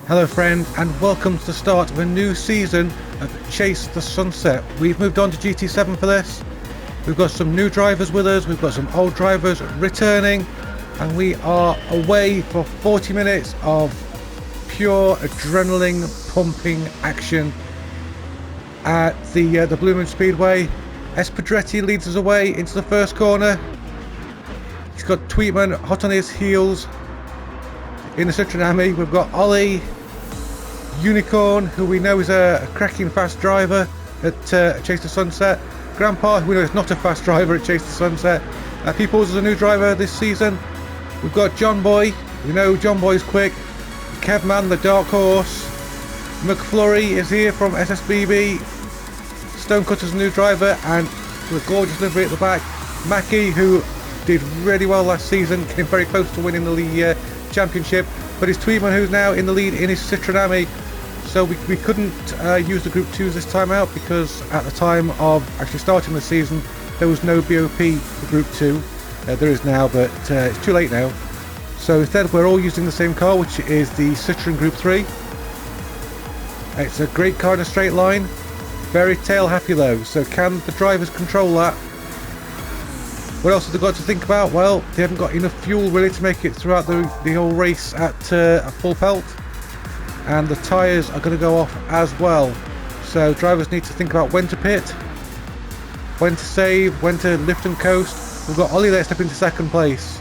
Hello friend, and welcome to the start of a new season of Chase the Sunset. We've moved on to GT7 for this. We've got some new drivers with us, we've got some old drivers returning, and we are away for 40 minutes of pure adrenaline pumping action at the Blue Moon Speedway. Espadretti leads us away into the first corner. He's got Tweetman hot on his heels in the Citroen Ami. We've got Ollie, Unicorn, who we know is a cracking fast driver at Chase the Sunset. Grandpa, who we know is not a fast driver at Chase the Sunset. Peoples is a new driver this season. We've got John Boy, we know John Boy's quick. Kevman, the dark horse. McFlurry is here from SSBB. Stonecutter's a new driver, and with a gorgeous livery at the back. Mackie, who did really well last season, getting very close to winning the championship, but it's Tweetman who's now in the lead in his Citroen Ami. So we couldn't use the Group 2s this time out, because at the time of actually starting the season there was no BOP for Group 2. There is now, but it's too late now. So instead we're all using the same car, which is the Citroen Group 3. It's a great car in a straight line, very tail happy though, so can the drivers control that? What else have they got to think about? Well, they haven't got enough fuel really to make it throughout the whole race at full pelt, and the tyres are going to go off as well. So drivers need to think about when to pit, when to save, when to lift and coast. We've got Ollie there step into second place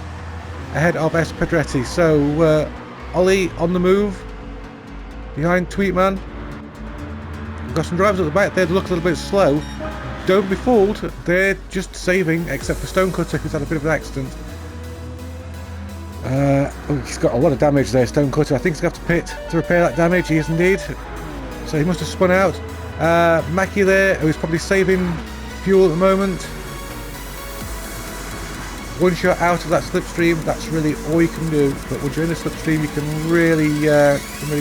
ahead of Espadretti. So Ollie on the move behind Tweetman. We've got some drivers at the back there that look a little bit slow. Don't be fooled, they're just saving, except for Stonecutter, who's had a bit of an accident. He's got a lot of damage there, Stonecutter. I think he's going to have to pit to repair that damage. He is indeed. So he must have spun out. Mackie there, who's probably saving fuel at the moment. Once you're out of that slipstream, that's really all you can do. But once you're in the slipstream, you can really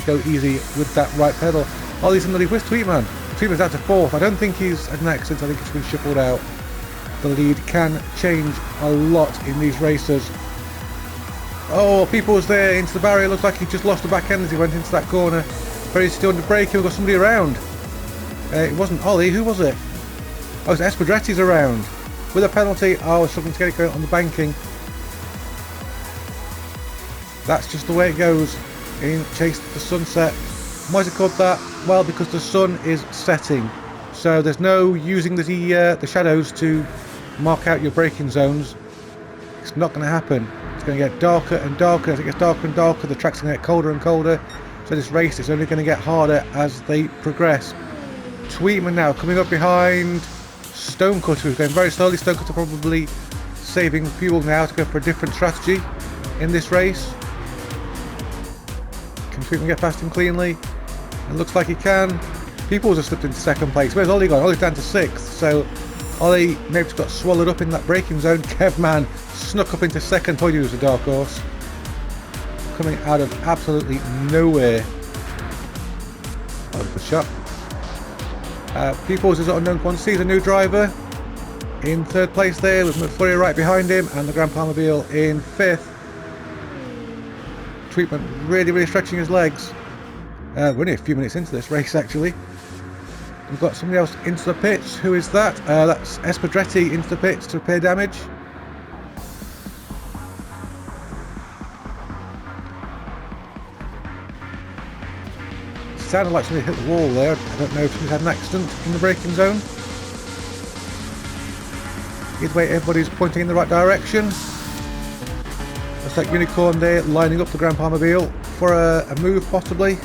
go easy with that right pedal. Ollie's in the lead with Tweetman. Tweetman's out to fourth. I don't think he's had an accident. I think it's been shuffled out. The lead can change a lot in these races. Oh, People's there into the barrier. Looks like he just lost the back end as he went into that corner. Very still under braking. We've got somebody around. It wasn't Ollie. Who was it? Oh, it's Espadretti's around. With a penalty. Oh, something to get it going on the banking. That's just the way it goes in Chase the Sunset. Why is it called that? Well, because the sun is setting, so there's no using the shadows to mark out your braking zones. It's not going to happen. It's going to get darker and darker. As it gets darker and darker, the track's going to get colder and colder. So this race is only going to get harder as they progress. Tweetman now coming up behind Stonecutter, who's going very slowly. Stonecutter probably saving fuel now to go for a different strategy in this race. Can Tweetman get past him cleanly? It looks like he can. Peoples have slipped into second place. Where's Ollie gone? Ollie's down to sixth. So Ollie maybe just got swallowed up in that braking zone. Kevman snuck up into second. Told you he was a dark horse. Coming out of absolutely nowhere. That was a good shot. Peoples is an unknown quantity. He's a new driver in third place there, with McFlurry right behind him, and the Grand Palmobile in fifth. Tweetman really stretching his legs. We're only a few minutes into this race actually. We've got somebody else into the pits. Who is that? That's Espadretti into the pits to repair damage. Sounded like somebody hit the wall there. I don't know if he's had an accident in the braking zone. Either way, everybody's pointing in the right direction. Looks like Unicorn there lining up the Grand Palmobile for a move possibly.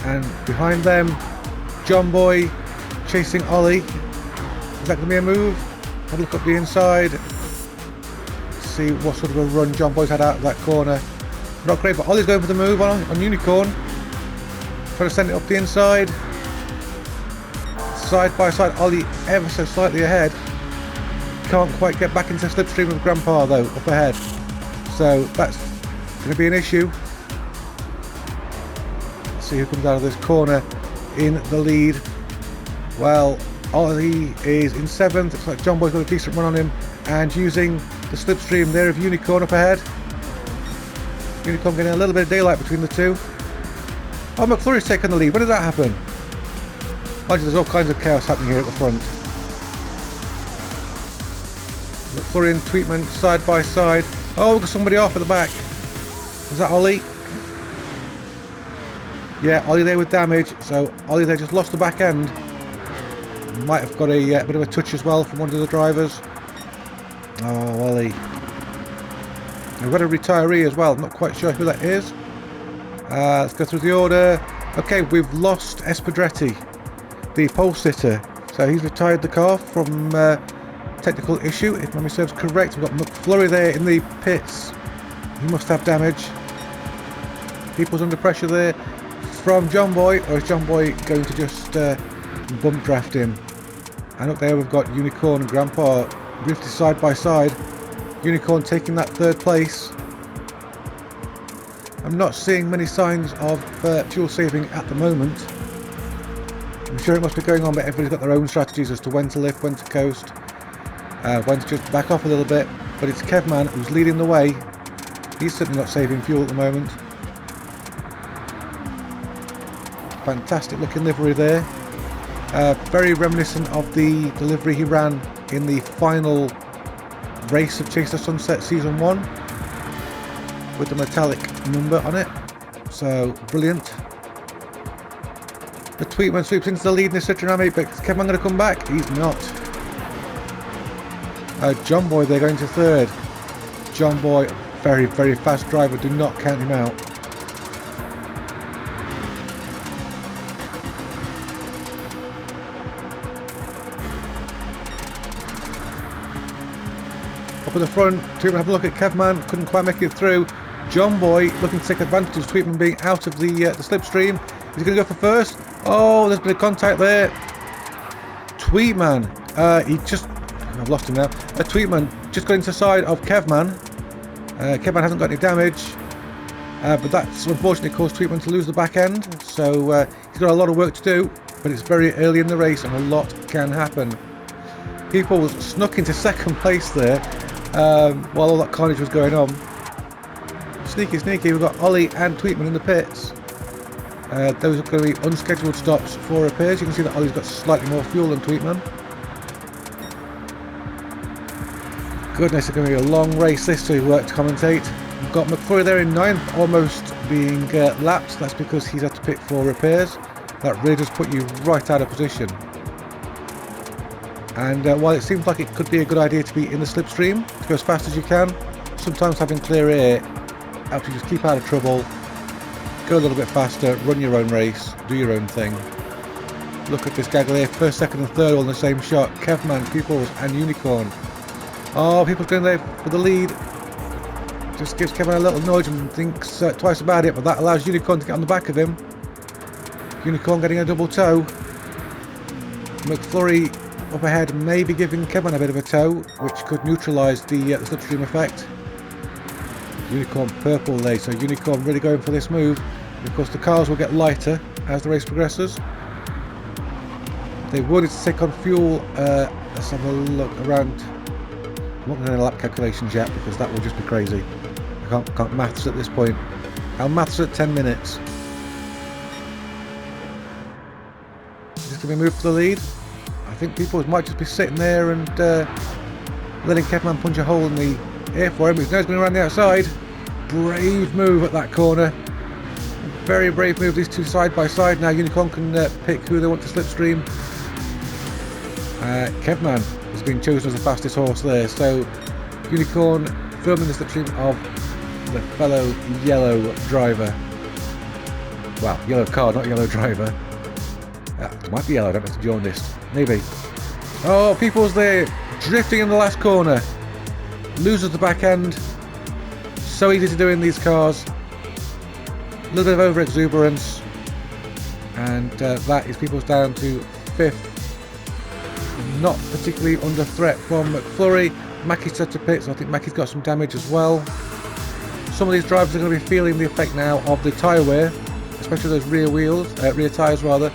And behind them, John Boy chasing Ollie. Is that going to be a move? Have a look up the inside. See what sort of a run John Boy's had out of that corner. Not great, but Ollie's going for the move on Unicorn. Trying to send it up the inside. Side by side, Ollie ever so slightly ahead. Can't quite get back into the slipstream with Grandpa though, up ahead. So that's going to be an issue. See who comes out of this corner in the lead. Well, Ollie is in seventh. Looks like John Boy's got a decent run on him, and using the slipstream there of Unicorn up ahead. Unicorn getting a little bit of daylight between the two. Oh, McFlurry's taking the lead. When did that happen? Imagine there's all kinds of chaos happening here at the front. McFlurry and Tweetman side by side. Oh, we've got somebody off at the back. Was that Ollie? Yeah, Ollie there with damage. So Ollie there just lost the back end. Might have got a bit of a touch as well from one of the drivers. Oh, Ollie. We've got a retiree as well. I'm not quite sure who that is. Let's go through the order. Okay, we've lost Espadretti, the pole sitter. So he's retired the car from technical issue, if memory serves correct. We've got McFlurry there in the pits. He must have damage. People's under pressure there from John Boy, or is John Boy going to just bump draft him? And up there we've got Unicorn and Grandpa briefly side by side. Unicorn taking that third place. I'm not seeing many signs of fuel saving at the moment. I'm sure it must be going on, but everybody's got their own strategies as to when to lift, when to coast, when to just back off a little bit. But it's Kevman who's leading the way. He's certainly not saving fuel at the moment. Fantastic looking livery there. Very reminiscent of the delivery he ran in the final race of Chase the Sunset Season 1 with the metallic number on it. So brilliant. The Tweetman sweeps into the lead in the Citroen, but is Kevin going to come back? He's not. John Boy, they're going to third. John Boy, very, very fast driver. Do not count him out. Up at the front, Tweetman have a look at Kevman, couldn't quite make it through. John Boy looking to take advantage of Tweetman being out of the slipstream. He's going to go for first. Oh, there's been a contact there. Tweetman, I've lost him now. Tweetman just got into the side of Kevman. Kevman hasn't got any damage, but that's unfortunately caused Tweetman to lose the back end. So he's got a lot of work to do, but it's very early in the race and a lot can happen. People snuck into second place there while all that carnage was going on. Sneaky, sneaky. We've got Ollie and Tweetman in the pits. Those are going to be unscheduled stops for repairs. You can see that Ollie's got slightly more fuel than Tweetman. Goodness, it's going to be a long race this to commentate. We've got McFlurry there in 9th, almost being lapped. That's because he's had to pit for repairs. That really does put you right out of position. And while it seems like it could be a good idea to be in the slipstream, to go as fast as you can, sometimes having clear air helps you just keep out of trouble, go a little bit faster, run your own race, do your own thing. Look at this gaggle here, first, second and third all in the same shot. Kevman, Peoples and Unicorn. Oh, Peoples going there for the lead. Just gives Kevin a little nudge and thinks twice about it, but that allows Unicorn to get on the back of him. Unicorn getting a double toe. McFlurry up ahead, maybe giving Kevin a bit of a toe, which could neutralise the slipstream effect. Unicorn purple there, so Unicorn really going for this move. And of course the cars will get lighter as the race progresses. They wanted to take on fuel. Let's have a look around. I'm not going to lap calculations yet because that will just be crazy. I can't maths at this point. I'll maths at 10 minutes. Just going to be moved to the lead. I think people might just be sitting there and letting Kevman punch a hole in the air for him. He's now going around the outside. Brave move at that corner. Very brave move. These two side by side now. Unicorn can pick who they want to slipstream. Kevman has been chosen as the fastest horse there. So Unicorn firmly in the slipstream of the fellow yellow driver. Well, yellow car, not yellow driver. It might be yellow, I don't know if it's jaundiced. Maybe. Oh, People's there, drifting in the last corner. Loses the back end. So easy to do in these cars. A little bit of over exuberance. And that is People's down to 5th. Not particularly under threat from McFlurry. Mackie's set to pit, so I think Mackie's got some damage as well. Some of these drivers are going to be feeling the effect now of the tyre wear, especially those rear tyres rather.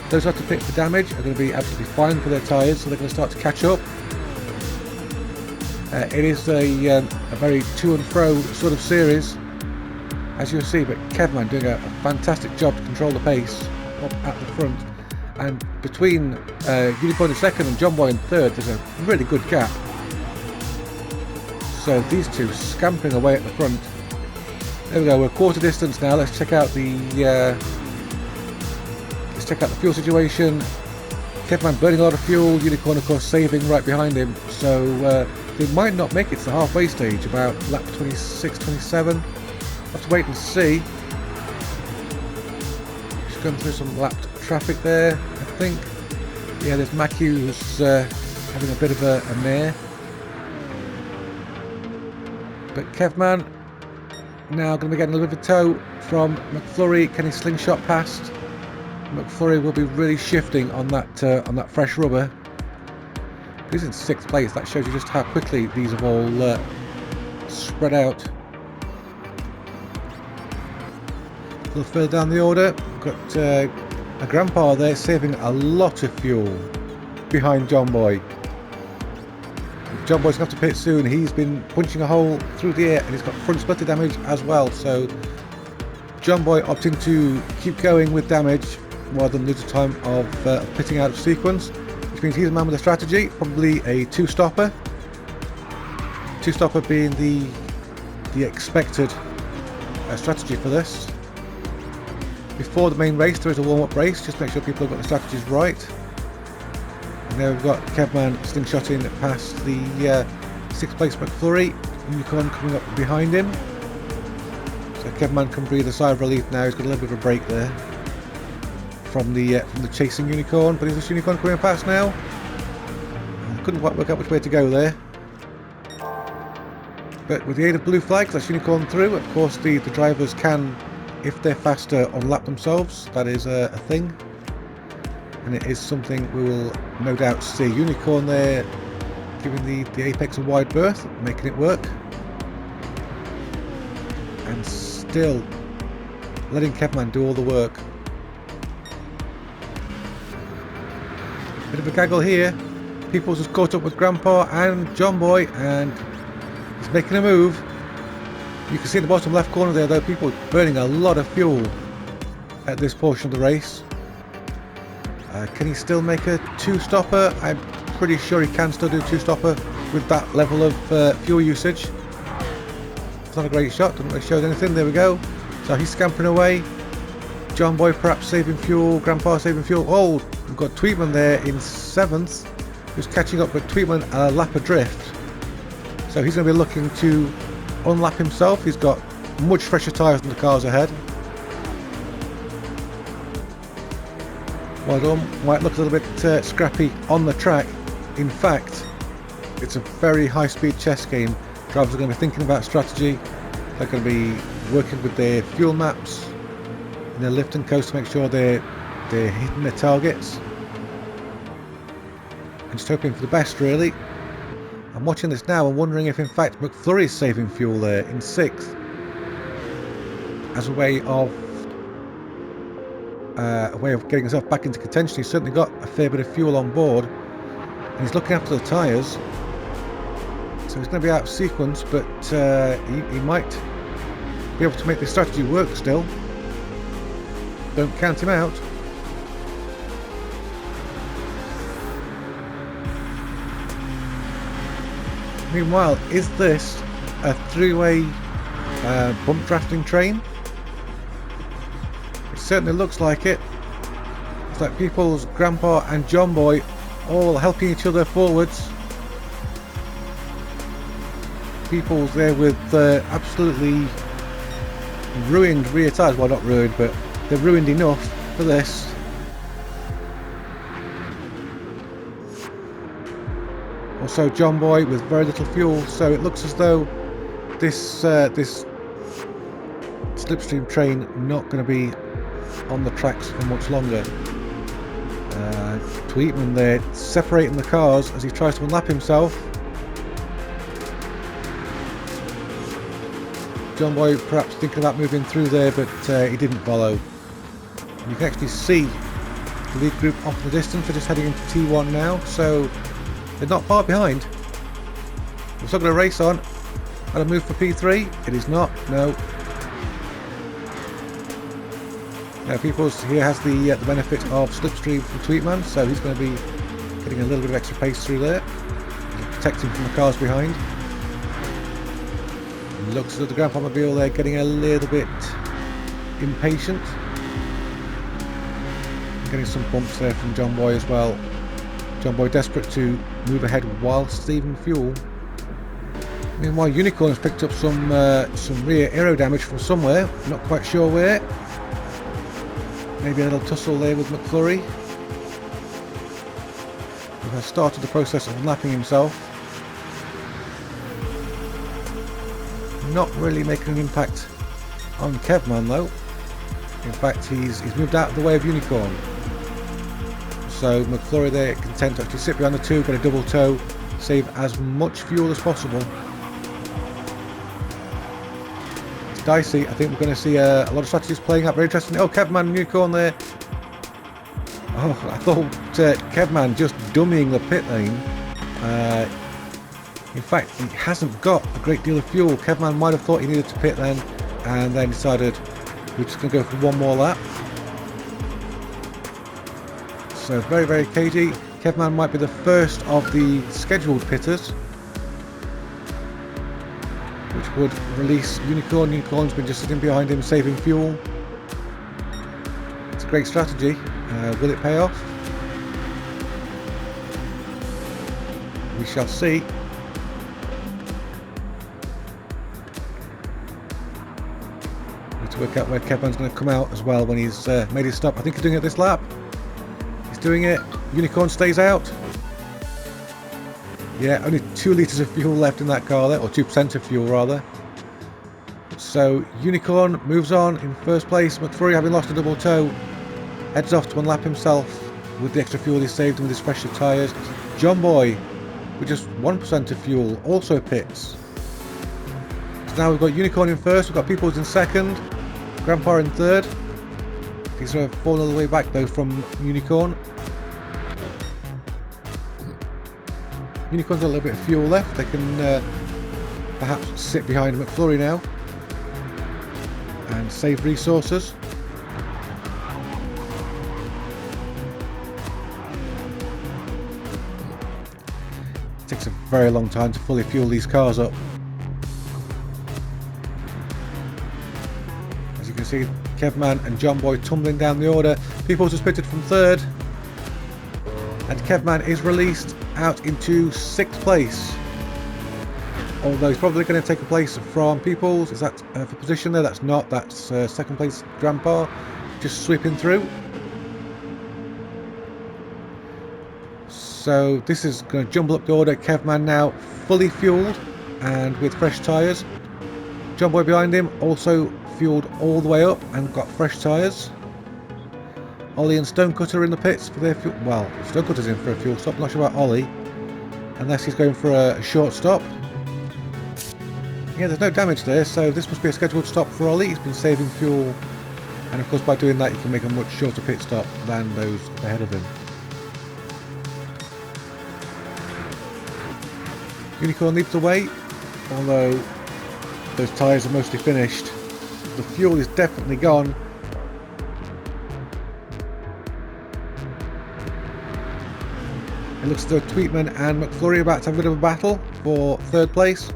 Those who have to pit for damage are going to be absolutely fine for their tyres, so they're going to start to catch up. It is a very to and fro sort of series, as you'll see, but Kevman doing a fantastic job to control the pace up at the front. And between Unicorn in second and John Boy in third, there's a really good gap. So these two scampering away at the front. There we go, we're quarter distance now. Let's check out the fuel situation. Kevman burning a lot of fuel, Unicorn of course saving right behind him. So they might not make it to the halfway stage, about lap 26, 27. Have to wait and see. Just going through some lapped traffic there, I think. Yeah, there's Mackie who's having a bit of a mare. But Kevman now going to be getting a little bit of a tow from McFlurry. Can he slingshot past? McFlurry will be really shifting on that fresh rubber. He's in 6th place. That shows you just how quickly these have all spread out. A little further down the order, we've got a grandpa there saving a lot of fuel behind John Boy. John Boy's going to have to pit soon. He's been punching a hole through the air and he's got front splitter damage as well. So John Boy opting to keep going with damage rather than lose the time of pitting out of sequence, which means he's a man with a strategy, probably a two-stopper. Two-stopper being the expected strategy for this. Before the main race there is a warm-up race, just make sure people have got the strategies right. And there we've got Kevman slingshotting past the 6th place McFlurry, Unicorn coming up behind him. So Kevman can breathe a sigh of relief now. He's got a little bit of a break there from the chasing Unicorn. But is this Unicorn coming past now? I couldn't quite work out which way to go there. But with the aid of blue flags, that's Unicorn through. Of course, the drivers can, if they're faster, unlap themselves. That is a thing. And it is something we will no doubt see. Unicorn there giving the apex a wide berth, making it work. And still letting Kevman do all the work. Bit of a gaggle here. People's just caught up with Grandpa and John Boy and he's making a move. You can see in the bottom left corner there though, people burning a lot of fuel at this portion of the race. Can he still make a two-stopper? I'm pretty sure he can still do a two-stopper with that level of fuel usage. It's not a great shot, doesn't really show anything. There we go. So he's scampering away. John Boy perhaps saving fuel, Grandpa saving fuel. Oh, we've got Tweetman there in 7th, who's catching up with Tweetman a lap adrift. So he's going to be looking to unlap himself. He's got much fresher tyres than the cars ahead. Well done. Might look a little bit scrappy on the track. In fact, it's a very high-speed chess game. Drivers are going to be thinking about strategy. They're going to be working with their fuel maps and their lift and coast to make sure they're hitting their targets. And just hoping for the best, really. I'm watching this now and wondering if, in fact, McFlurry is saving fuel there in 6th as a way of getting himself back into contention. He's certainly got a fair bit of fuel on board and he's looking after the tyres, so he's going to be out of sequence, but he might be able to make this strategy work still. Don't count him out. Meanwhile, is this a three-way bump drafting train? It certainly looks like it. It's like People's Grandpa and John Boy all helping each other forwards. People's there with absolutely ruined rear tyres. Well, not ruined, but they're ruined enough for this. Also John Boy with very little fuel, so it looks as though this slipstream train not going to be on the tracks for much longer. Tweetman there separating the cars as he tries to unlap himself. John Boy perhaps thinking about moving through there, but he didn't follow. You can actually see the lead group off in the distance. They're just heading into T1 now, so they're not far behind. We're still going to race on. And a move for P3? It is not, no. Now, Peoples here has the benefit of slipstream from Tweetman, so he's going to be getting a little bit of extra pace through there, protecting from the cars behind. Looks at the Grandpa Mobile there, getting a little bit impatient. Getting some bumps there from John Boy as well. John Boy desperate to move ahead while saving fuel. Meanwhile, Unicorn has picked up some rear aero damage from somewhere, not quite sure where. Maybe a little tussle there with McFlurry, who has started the process of lapping himself. Not really making an impact on Kevman though. In fact, he's moved out of the way of Unicorn. So McFlurry there content to actually sit behind the two, get a double toe, save as much fuel as possible. It's dicey. I think we're going to see a lot of strategies playing out. Very interesting. Oh, Kevman and Unicorn there. Oh, I thought Kevman just dummying the pit lane. In fact, he hasn't got a great deal of fuel. Kevman might have thought he needed to pit then, and then decided we're just going to go for one more lap. So very, very cagey. Kevman might be the first of the scheduled pitters, which would release Unicorn. Unicorn's been just sitting behind him, saving fuel. It's a great strategy. Will it pay off? We shall see. Need to work out where Kevman's going to come out as well when he's made his stop. I think he's doing it this lap. Doing it. Unicorn stays out. Yeah, only 2 litres of fuel left in that car there, or 2% of fuel rather. So Unicorn moves on in first place. McFlurry, having lost a double toe, heads off to unlap himself with the extra fuel he saved and with his fresher tyres. John Boy, with just 1% of fuel, also pits. So now we've got Unicorn in first, we've got Peoples in second, Grandpa in third. He's going to fall all the way back though from Unicorn. Unicorn's got a little bit of fuel left. They can perhaps sit behind McFlurry now and save resources. It takes a very long time to fully fuel these cars up. As you can see, Kevman and John Boy tumbling down the order. Peoples has pitted from third, and Kevman is released out into 6th place. Although he's probably going to take a place from Peoples. Is that for position there? That's not. That's 2nd place Grandpa, just sweeping through. So this is going to jumble up the order. Kevman now fully fueled and with fresh tyres. John Boy behind him also fueled all the way up and got fresh tyres. Ollie and Stonecutter in the pits for their fuel. Well, Stonecutter's in for a fuel stop. Not sure about Ollie, unless he's going for a short stop. Yeah, there's no damage there, so this must be a scheduled stop for Ollie. He's been saving fuel, and of course by doing that you can make a much shorter pit stop than those ahead of him. Unicorn leads the way, although those tyres are mostly finished. The fuel is definitely gone. It looks as though Tweetman and McFlurry are about to have a bit of a battle for 3rd place.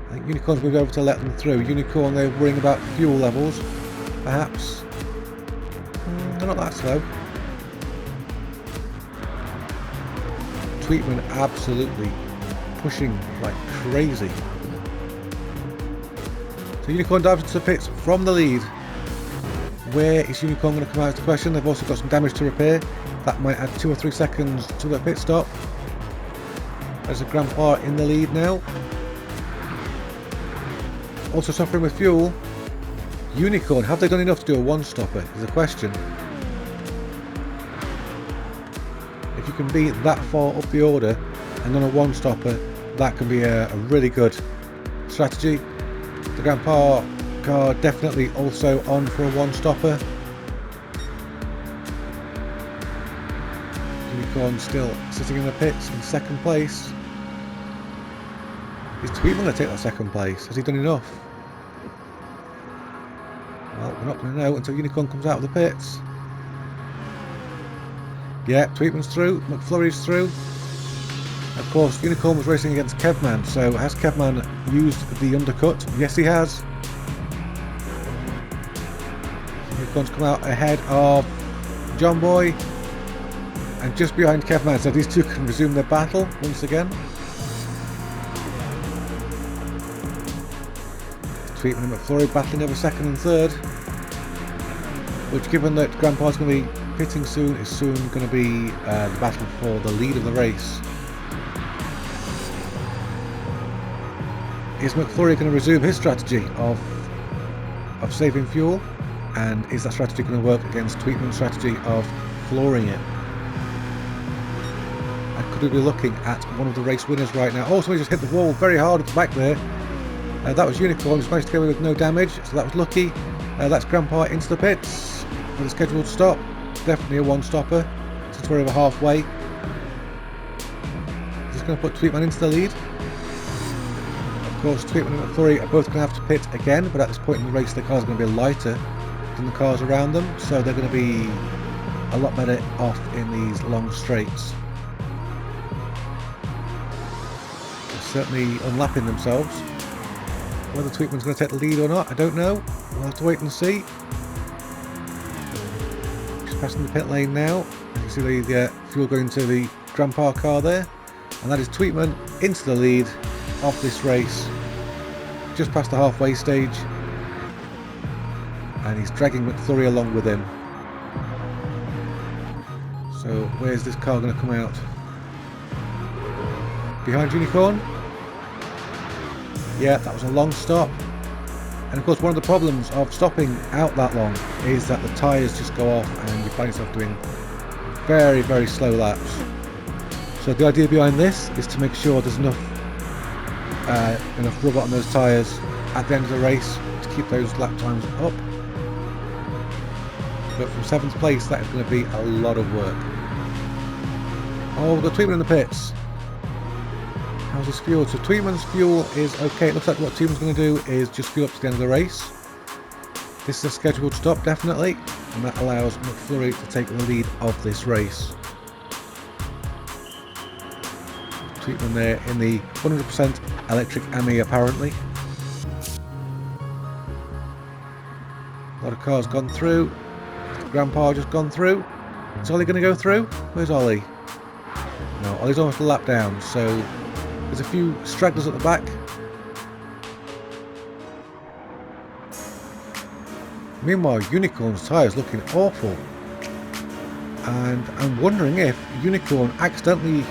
I think Unicorn's moved over to let them through. Unicorn, they're worrying about fuel levels, perhaps. They're not that slow. Tweetman absolutely pushing like crazy. So Unicorn dives into the pits from the lead. Where is Unicorn going to come out is the question. They've also got some damage to repair. That might add 2 or 3 seconds to their pit stop. There's a Grandpa in the lead now. Also suffering with fuel. Unicorn, have they done enough to do a one-stopper is the question. If you can be that far up the order and on a one-stopper, that can be a really good strategy. The Grandpa car definitely also on for a one-stopper. Unicorn still sitting in the pits in 2nd place. Is Tweetman going to take that 2nd place? Has he done enough? Well, we're not going to know until Unicorn comes out of the pits. Yeah, Tweetman's through, McFlurry's through. Of course, Unicorn was racing against Kevman, so has Kevman used the undercut? Yes, he has. Unicorn's come out ahead of John Boy, and just behind Kevman, so these two can resume their battle once again. Tweetman and McFlurry battling over second and third, which, given that Grandpa's going to be pitting soon, is soon going to be the battle for the lead of the race. Is McFlurry going to resume his strategy of saving fuel? And is that strategy going to work against Tweetman's strategy of flooring it? And could we be looking at one of the race winners right now? Oh, somebody just hit the wall very hard at the back there. That was Unicorn, who's managed to get away with no damage, so that was lucky. That's Grandpa into the pits for the scheduled stop. Definitely a one-stopper, since we're over halfway. Just going to put Tweetman into the lead. Of course, Tweetman and McFlurry are both going to have to pit again, but at this point in the race, the car's going to be lighter than the cars around them, so they're going to be a lot better off in these long straights. They're certainly unlapping themselves. Whether Tweetman's going to take the lead or not, I don't know. We'll have to wait and see. Just passing the pit lane now. You can see the fuel going into the Grandpa car there, and that is Tweetman into the lead of this race, just past the halfway stage, and he's dragging McFlurry along with him. So where's this car going to come out? Behind Unicorn? Yeah, that was a long stop. And of course, one of the problems of stopping out that long is that the tyres just go off and you find yourself doing very, very slow laps. So the idea behind this is to make sure there's enough rubber on those tyres at the end of the race to keep those lap times up. But from 7th place, that is going to be a lot of work. Oh, we've got Tweetman in the pits. How's his fuel? So Tweetman's fuel is okay. It looks like what Tweetman's going to do is just fuel up to the end of the race. This is a scheduled stop, definitely, and that allows McFlurry to take the lead of this race. Tweetman there in the 100% electric AMI apparently. A lot of cars gone through. Grandpa just gone through. Is Ollie going to go through? Where's Ollie? No, Ollie's almost a lap down, so there's a few stragglers at the back. Meanwhile, Unicorn's tyres looking awful. And I'm wondering if Unicorn accidentally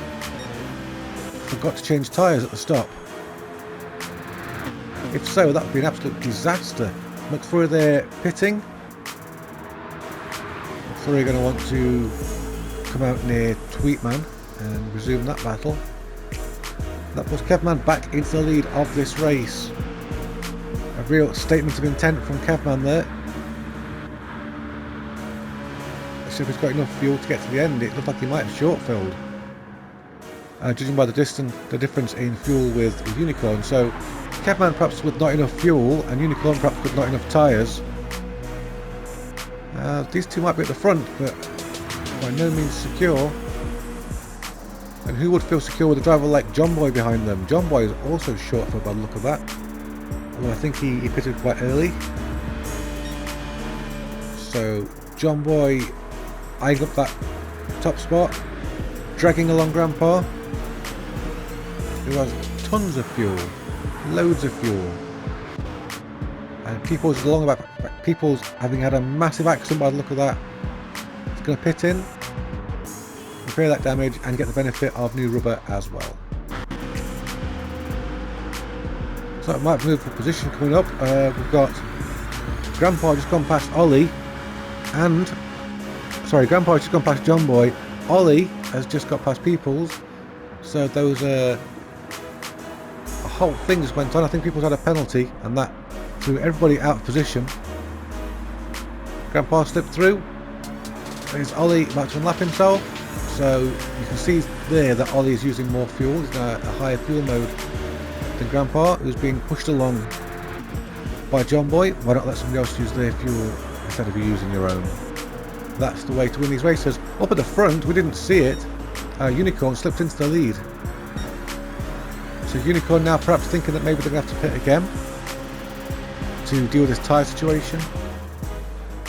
forgot to change tyres at the stop. If so, that would be an absolute disaster. McFlurry there pitting. McFlurry going to want to come out near Tweetman and resume that battle. That puts Kevman back into the lead of this race. A real statement of intent from Kevman there. Let's see if he's got enough fuel to get to the end. It looked like he might have short-filled. Judging by the difference in fuel with Unicorn. So Kevman perhaps with not enough fuel and Unicorn perhaps with not enough tyres. These two might be at the front, but by no means secure. And who would feel secure with a driver like John Boy behind them? John Boy is also short-filled by the look of that. Although I think he pitted quite early. So John Boy eyeing up that top spot, dragging along Grandpa, who has tons of fuel, loads of fuel, and Peoples is along about. Peoples, having had a massive accident by the look of that, is going to pit in, repair that damage, and get the benefit of new rubber as well. So it might move for position coming up. We've got Grandpa just gone past Ollie, and Grandpa has just gone past John Boy. Ollie has just got past Peoples. So those a whole thing just went on. I think Peoples had a penalty, and that threw everybody out of position. Grandpa slipped through. There's Ollie about to unlap himself. So you can see there that Ollie is using more fuel. He's in a higher fuel mode than Grandpa, who's being pushed along by John Boy. Why not let somebody else use their fuel instead of you using your own? That's the way to win these races. Up at the front, we didn't see it. Unicorn slipped into the lead. So Unicorn now perhaps thinking that maybe they're going to have to pit again to deal with this tyre situation.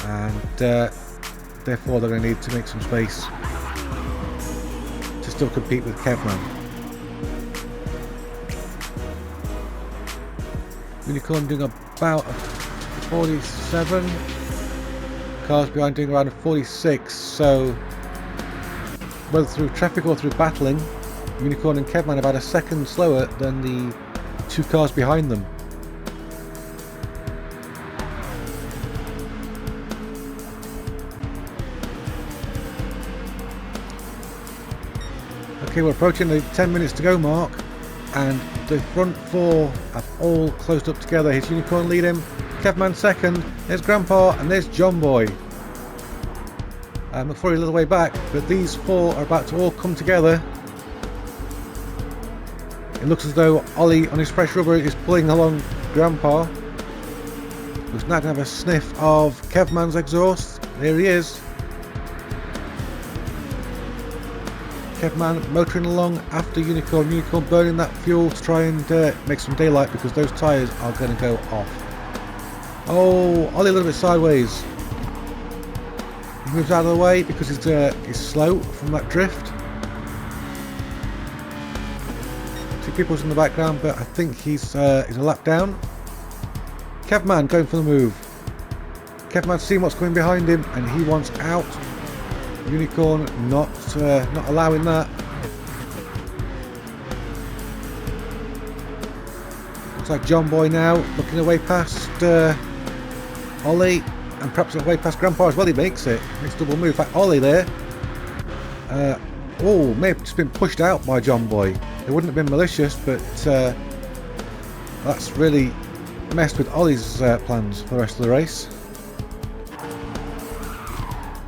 And therefore they're going to need to make some space to still compete with Kevman. Unicorn doing about a 47. Cars behind doing around a 46. So whether through traffic or through battling, Unicorn and Kevman are about a second slower than the two cars behind them. Okay, we're approaching the 10 minutes to go mark, and the front four have all closed up together. Here's Unicorn leading, Kevman second, there's Grandpa, and there's John Boy. McFlurry a little way back, but these four are about to all come together. It looks as though Ollie on his fresh rubber is pulling along Grandpa, who's now going to have a sniff of Kevman's exhaust. There he is. Kevman motoring along after Unicorn. Unicorn burning that fuel to try and make some daylight because those tyres are going to go off. Oh, Ollie a little bit sideways. He moves out of the way because he's slow from that drift. Two people's in the background, but I think he's a lap down. Kevman going for the move. Kevman's seeing what's coming behind him and he wants out. Unicorn not allowing that. Looks like John Boy now looking away past Ollie and perhaps away past Grandpa as well. He makes it. Makes double move. In fact, Ollie there. Oh, may have just been pushed out by John Boy. It wouldn't have been malicious, but that's really messed with Ollie's plans for the rest of the race.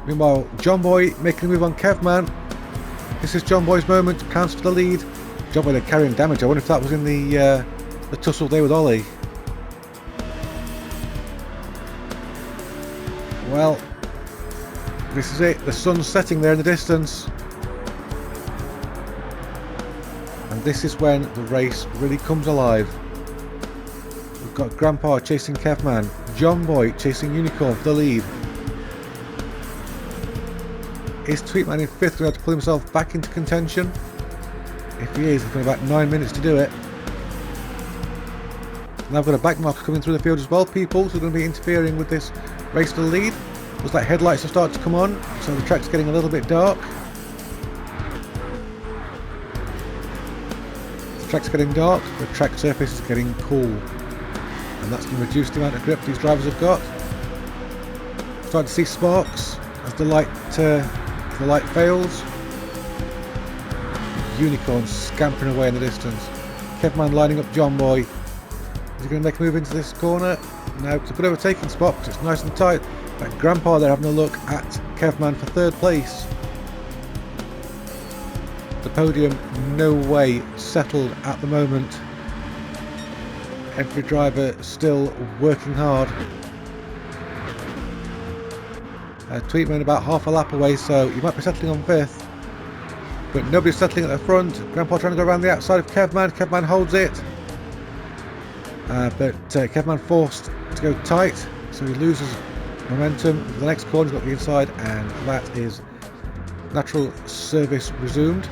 Meanwhile, John Boy making a move on Kevman. This is John Boy's moment to pounce for the lead. John Boy, they're carrying damage. I wonder if that was in the tussle there with Ollie. Well, this is it. The sun's setting there in the distance. And this is when the race really comes alive. We've got Grandpa chasing Kevman. John Boy chasing Unicorn for the lead. Is Tweetman in 5th going to have to pull himself back into contention? If he is, it's going to be about 9 minutes to do it. Now I've got a back marker coming through the field as well. People who are going to be interfering with this race to the lead. Looks like headlights have started to come on, so the track's getting a little bit dark. The track's getting dark, the track surface is getting cool. And that's going to reduce the amount of grip these drivers have got. Starting to see sparks as the light fails. Unicorn scampering away in the distance. Kevman lining up John Boy. Is he going to make a move into this corner? No, it's a good overtaking spot because it's nice and tight. But Grandpa there having a look at Kevman for 3rd place. The podium no way settled at the moment. Every driver still working hard. Tweetman about half a lap away, so you might be settling on 5th. But nobody's settling at the front. Grandpa trying to go around the outside of Kevman. Kevman holds it. But Kevman forced to go tight, so he loses momentum. The next corner's got the inside, and that is natural service resumed.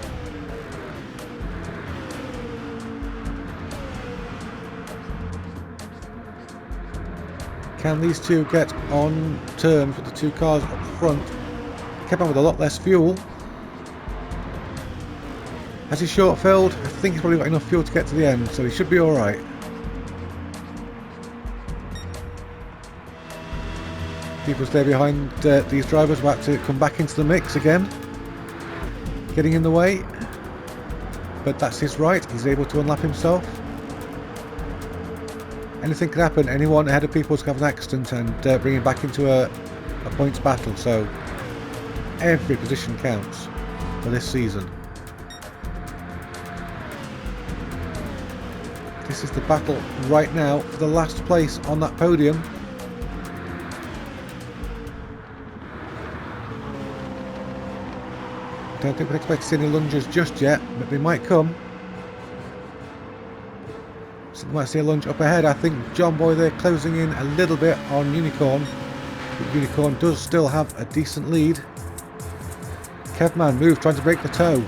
Can these two get on terms with the two cars up front? Kevman with a lot less fuel. Has he short filled? I think he's probably got enough fuel to get to the end, so he should be alright. People stay behind these drivers, about to come back into the mix again. Getting in the way. But that's his right, he's able to unlap himself. Anything can happen, anyone ahead of people can have an accident and bring him back into a points battle, so every position counts for this season. This is the battle right now for the last place on that podium. Don't think we expect to see any lunges just yet, but they might come. So we might see a lunge up ahead. I think John Boy there closing in a little bit on Unicorn. But Unicorn does still have a decent lead. Kevman move, trying to break the toe.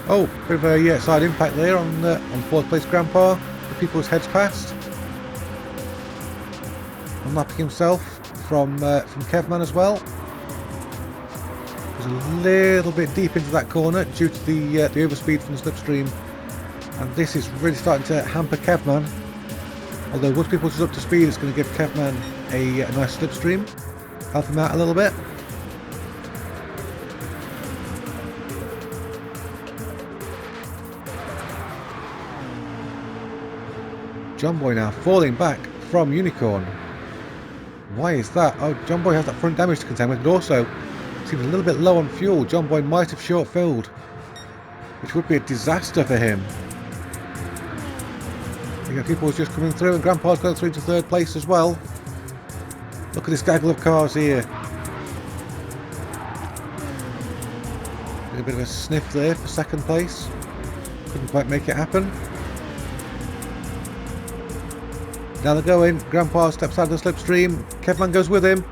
Oh, bit of a side impact there on 4th place Grandpa. The people's heads past. Unlapping himself from Kevman as well. Was a little bit deep into that corner due to the overspeed from the slipstream, and this is really starting to hamper Kevman. Although once people is up to speed, it's going to give Kevman a nice slipstream, help him out a little bit. John Boy now falling back from Unicorn. Why is that? Oh, John Boy has that front damage to contend with, but also seems a little bit low on fuel. John Boy might have short filled, which would be a disaster for him. You know, people just coming through, and Grandpa's going through to 3rd place as well. Look at this gaggle of cars here. A bit of a sniff there for 2nd place. Couldn't quite make it happen. Now they're going. Grandpa steps out of the slipstream. Kevman goes with him,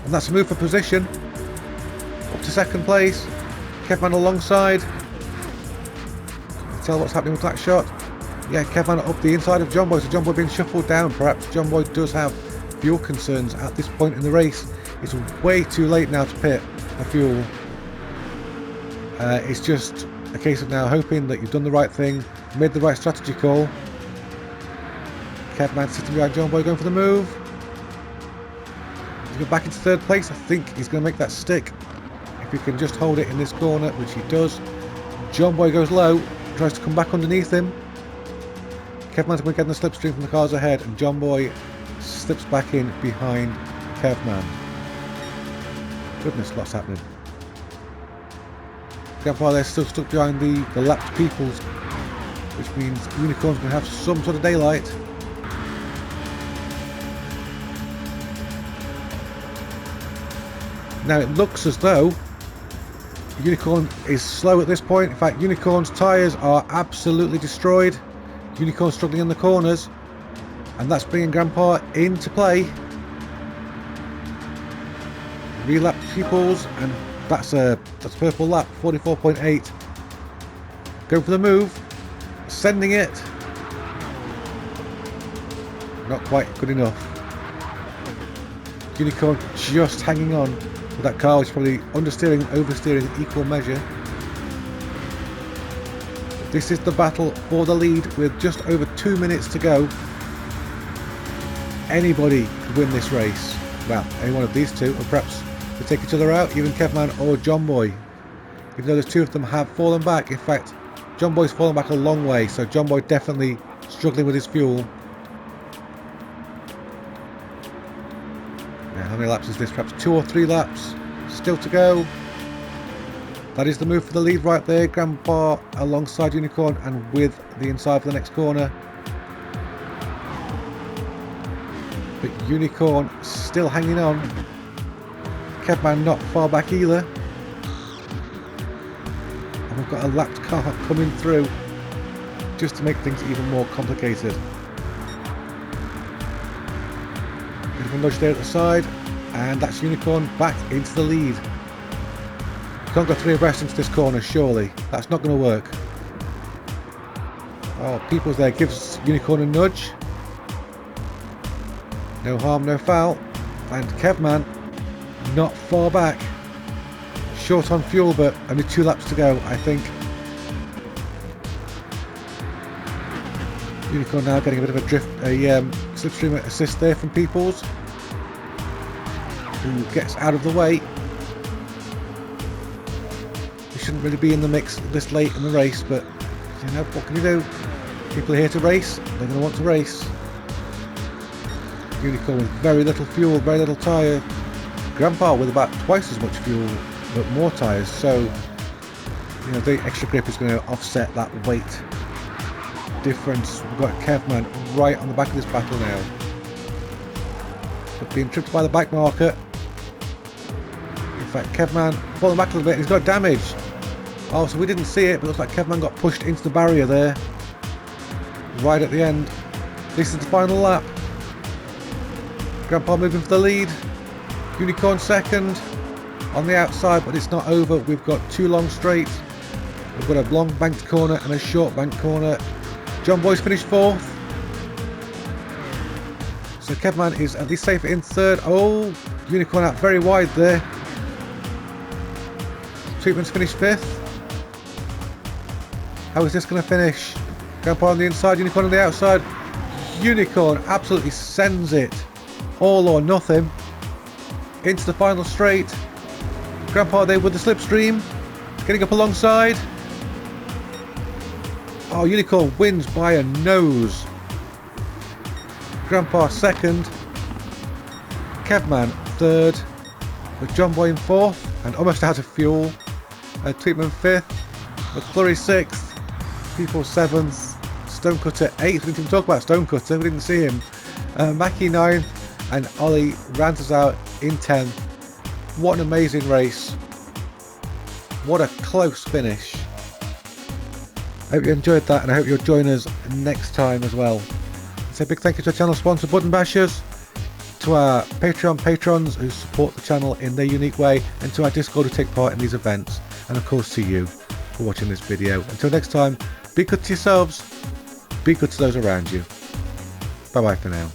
and that's a move for position. Up to 2nd place. Kevman alongside. Tell what's happening with that shot. Yeah, Kevman up the inside of John Boy, so John Boy being shuffled down. Perhaps John Boy does have fuel concerns at this point in the race. It's way too late now to pit for fuel. It's just a case of now hoping that you've done the right thing, made the right strategy call. Kevman sitting behind John Boy, going for the move. He's going back into 3rd place. I think he's going to make that stick if he can just hold it in this corner, which he does. John Boy goes low, tries to come back underneath him. Kevman's going to get in the slipstream from the cars ahead, and John Boy slips back in behind Kevman. Goodness, what's happening? Grandpa there still stuck behind the lapped peoples, which means Unicorn's going to have some sort of daylight. Now it looks as though Unicorn is slow at this point. In fact, Unicorn's tyres are absolutely destroyed. Unicorn struggling in the corners, and that's bringing Grandpa into play. Relap peoples, and that's a purple lap, 44.8. Going for the move, sending it. Not quite good enough. Unicorn just hanging on. That car was probably understeering and oversteering in equal measure. This is the battle for the lead with just over 2 minutes to go. Anybody could win this race. Well, any one of these two, or perhaps they take each other out, even Kevman or John Boy. Even though the two of them have fallen back. In fact, John Boy's fallen back a long way, so John Boy definitely struggling with his fuel. How many laps is this? Perhaps 2 or 3 laps still to go. That is the move for the lead right there. Grandpa alongside Unicorn and with the inside for the next corner. But Unicorn still hanging on. Kevman not far back either. And we've got a lapped car coming through just to make things even more complicated. Bit of a nudge there at the side. And that's Unicorn back into the lead. Can't go 3 abreast into this corner, surely. That's not going to work. Oh, Peoples there gives Unicorn a nudge. No harm, no foul. And Kevman not far back. Short on fuel, but only 2 laps to go, I think. Unicorn now getting a bit of a drift, a slipstream assist there from Peoples, who gets out of the way. He shouldn't really be in the mix this late in the race, but You know, what can you do? People are here to race. They're going to want to race. Unicorn with very little fuel, very little tyre. Grandpa with about twice as much fuel, but more tyres. So, you know, the extra grip is going to offset that weight difference. We've got Kevman right on the back of this battle now. But being tripped by the back marker. In fact, Kevman falling back a little bit. He's got damage. Oh, so we didn't see it, but it looks like Kevman got pushed into the barrier there. Right at the end. This is the final lap. Grandpa moving for the lead. Unicorn second. On the outside, but it's not over. We've got 2 long straights. We've got a long banked corner and a short banked corner. John Boy's finished 4th. So Kevman is at least safe in 3rd. Oh, Unicorn out very wide there. Treatment's finished 5th. How is this going to finish? Grandpa on the inside, Unicorn on the outside. Unicorn absolutely sends it. All or nothing. Into the final straight. Grandpa there with the slipstream. Getting up alongside. Oh, Unicorn wins by a nose. Grandpa second. Kevman 3rd. With John Boy in 4th. And almost out of fuel. Treatment 5th. McClurry 6th. People 7th. Stonecutter 8th. We didn't even talk about Stonecutter. We didn't see him. Mackie 9th. And Ollie rounds us out in 10th. What an amazing race. What a close finish. I hope you enjoyed that, and I hope you'll join us next time as well. So a big thank you to our channel sponsor Button Bashers, to our Patreon patrons who support the channel in their unique way, and to our Discord who take part in these events, and of course to you for watching this video. Until next time, be good to yourselves, be good to those around you. Bye bye for now.